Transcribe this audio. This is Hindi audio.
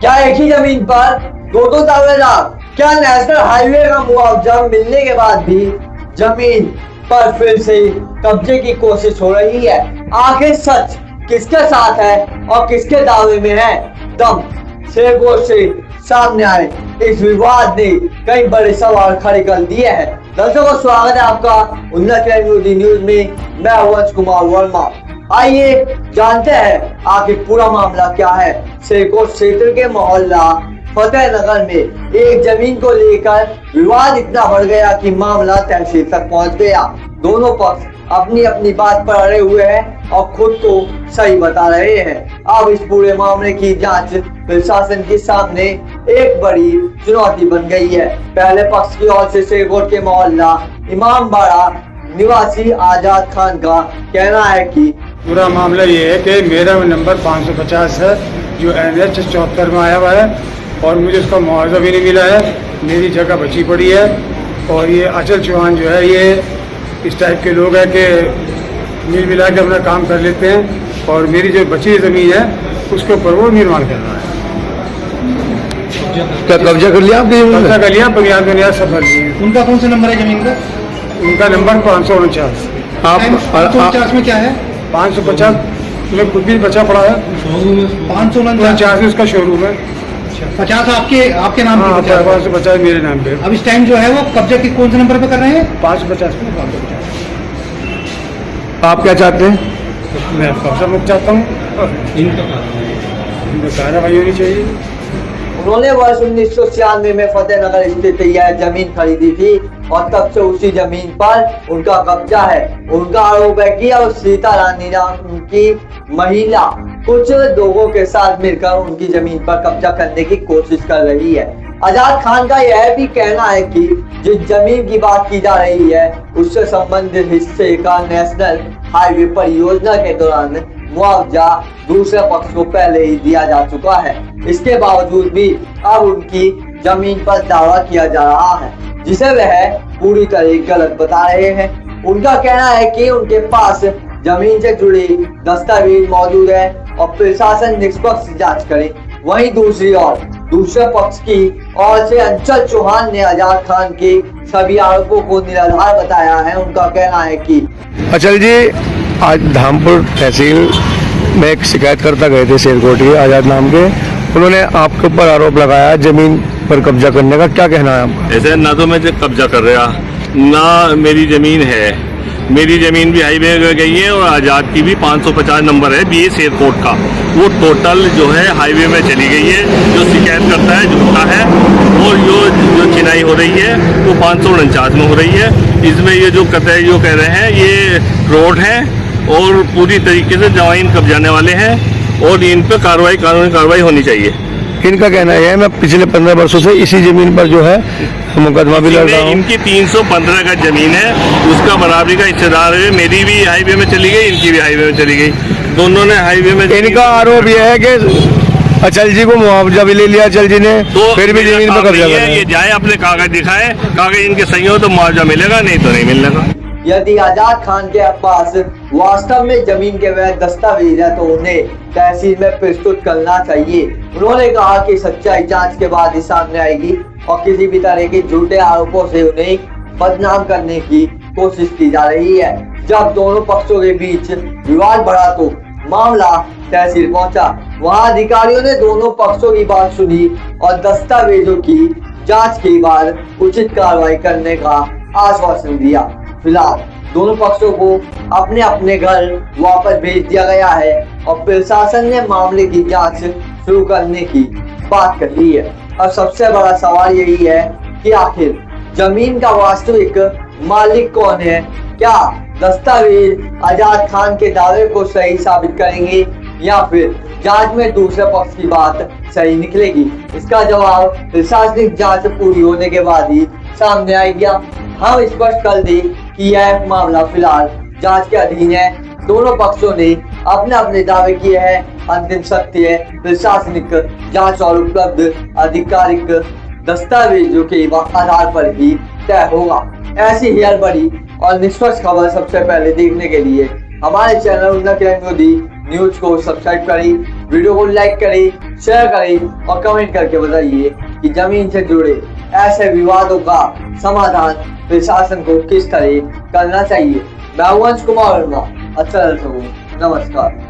क्या एक ही जमीन पर दो दावेदार? क्या नेशनल हाईवे का मुआवजा मिलने के बाद भी जमीन पर फिर से कब्जे की कोशिश हो रही है? आखिर सच किसके साथ है और किसके दावे में है दम? शेरकोट से सामने आए इस विवाद ने कई बड़े सवाल खड़े कर दिए हैं। दर्शकों, स्वागत है आपका उन्नत न्यूज में। मैं वंश कुमार वर्मा। आइए जानते हैं आखिर पूरा मामला क्या है। शेरकोट क्षेत्र के मोहल्ला फतेहनगर में एक जमीन को लेकर विवाद इतना बढ़ गया कि मामला तहसील तक पहुंच गया। दोनों पक्ष अपनी अपनी बात पर अड़े हुए हैं और खुद को सही बता रहे हैं। अब इस पूरे मामले की जांच प्रशासन के सामने एक बड़ी चुनौती बन गई है। पहले पक्ष की ओर से शेरकोट के मोहल्ला इमामबाड़ा निवासी आजाद खान का कहना है कि पूरा मामला ये है कि मेरा नंबर 550 है जो NH 74 में आया हुआ है और मुझे उसका मुआवजा भी नहीं मिला है। मेरी जगह बची पड़ी है और ये अचल चौहान जो है ये इस टाइप के लोग हैं कि मिल मिला के अपना काम कर लेते हैं और मेरी जो बची ज़मीन है उसके ऊपर वो निर्माण कर रहा है। क्या कब्जा कर लिया आपने? कब्जा कर लिया, बनियाद बनियाद सब भर लिए। उनका कौन सा नंबर है जमीन का? उनका नंबर 549। आप 549 में क्या है? 550 में कुछ भी बचा पड़ा है। 549 में उसका शोरूम है। 50 आपके नाम हाँ, पे? 550 मेरे नाम पे। अब इस टाइम जो है वो कब्जा की कौन से नंबर पे कर रहे हैं? 550 में 550। आप क्या चाहते हैं? मैं कब्जा मुक्त चाहता हूँ। इनकी कार्रवाई होनी चाहिए। उन्होंने वर्ष 1996 में फतेहनगर स्थित यह जमीन खरीदी थी और तब से उसी जमीन पर उनका कब्जा है। उनका आरोप है कि अब सीता रानी नाम की महिला कुछ लोगों के साथ मिलकर उनकी जमीन पर कब्जा करने की कोशिश कर रही है। आजाद खान का यह भी कहना है कि जिस जमीन की बात की जा रही है उससे संबंधित हिस्से का नेशनल हाईवे परियोजना के दौरान मुआवजा दूसरे पक्ष को पहले ही दिया जा चुका है। इसके बावजूद भी अब उनकी जमीन पर दावा किया जा रहा है जिसे वह पूरी तरह गलत बता रहे हैं। उनका कहना है कि उनके पास जमीन से जुड़ी दस्तावेज मौजूद है और प्रशासन निष्पक्ष जांच करे। वहीं दूसरी ओर दूसरे पक्ष की ओर से अंचल चौहान ने आजाद खान के सभी आरोपों को निराधार बताया है। उनका कहना है कि अचल जी आज धामपुर तहसील में एक शिकायतकर्ता गए थे शेरकोट के आजाद नाम के। उन्होंने आपके ऊपर आरोप लगाया जमीन पर कब्जा करने का, क्या कहना है आपका? ऐसे ना तो मैं कब्जा कर रहा ना मेरी जमीन है। मेरी जमीन भी हाईवे गई है और आजाद की भी 550 नंबर है BA शेरकोट का, वो टोटल जो है हाईवे में चली गई है। जो शिकायत करता है झूठा है और जो चिनाई हो रही है वो 549 में हो रही है। इसमें ये जो कतई जो कह रहे हैं ये रोड है और पूरी तरीके से जमीन कब्जाने वाले हैं और इन पर कानूनी कार्रवाई होनी चाहिए। इनका कहना है मैं पिछले 15 वर्षों से इसी जमीन पर जो है मुकदमा भी लड़ रहा हूँ। इनकी 315 का जमीन है, उसका बराबरी का हिस्सेदार है। मेरी भी हाईवे में चली गई, इनकी भी हाईवे में चली गई, दोनों ने हाईवे में। इनका आरोप यह है कि अचल जी को मुआवजा भी ले लिया अचल जी ने, तो फिर भी जमीन पर कब्जा कर। ये जाए अपने कागज दिखाए, कागज इनके सही हो तो मुआवजा मिलेगा, नहीं तो नहीं मिलेगा। यदि आजाद खान के पास वास्तव में जमीन के वैध दस्तावेज है तो उन्हें तहसील में प्रस्तुत करना चाहिए। उन्होंने कहा कि सच्चाई जांच के बाद ही सामने आएगी और किसी भी तरह के झूठे आरोपों से उन्हें बदनाम करने की कोशिश की जा रही है। जब दोनों पक्षों के बीच विवाद बढ़ा तो मामला तहसील पहुंचा। वहां अधिकारियों ने दोनों पक्षों की बात सुनी और दस्तावेजों की जांच के बाद उचित कार्रवाई करने का आश्वासन दिया। फिलहाल दोनों पक्षों को अपने अपने घर वापस भेज दिया गया है और प्रशासन ने मामले की जांच शुरू करने की बात कर ली है। अब सबसे बड़ा सवाल यही है कि आखिर जमीन का वास्तविक मालिक कौन है? क्या दस्तावेज आजाद खान के दावे को सही साबित करेंगे या फिर जांच में दूसरे पक्ष की बात सही निकलेगी? इसका जवाब प्रशासनिक जांच पूरी होने के बाद ही सामने आएगा। हम स्पष्ट कर दें कि यह मामला फिलहाल जांच के अधीन है। दोनों पक्षों ने अपने अपने दावे किए हैं। अंतिम सत्य प्रशासनिक जांच और उपलब्ध आधिकारिक दस्तावेजों के आधार पर ही तय होगा। ऐसी ही हर बड़ी और निष्पक्ष खबर सबसे पहले देखने के लिए हमारे चैनल उन्नत न्यूज को सब्सक्राइब करें, वीडियो को लाइक करें, शेयर करें और कमेंट करके बताइए कि जमीन से जुड़े ऐसे विवादों का समाधान प्रशासन को किस तरह करना चाहिए। मैं अंश कुमार वर्मा, अच्छा नमस्कार।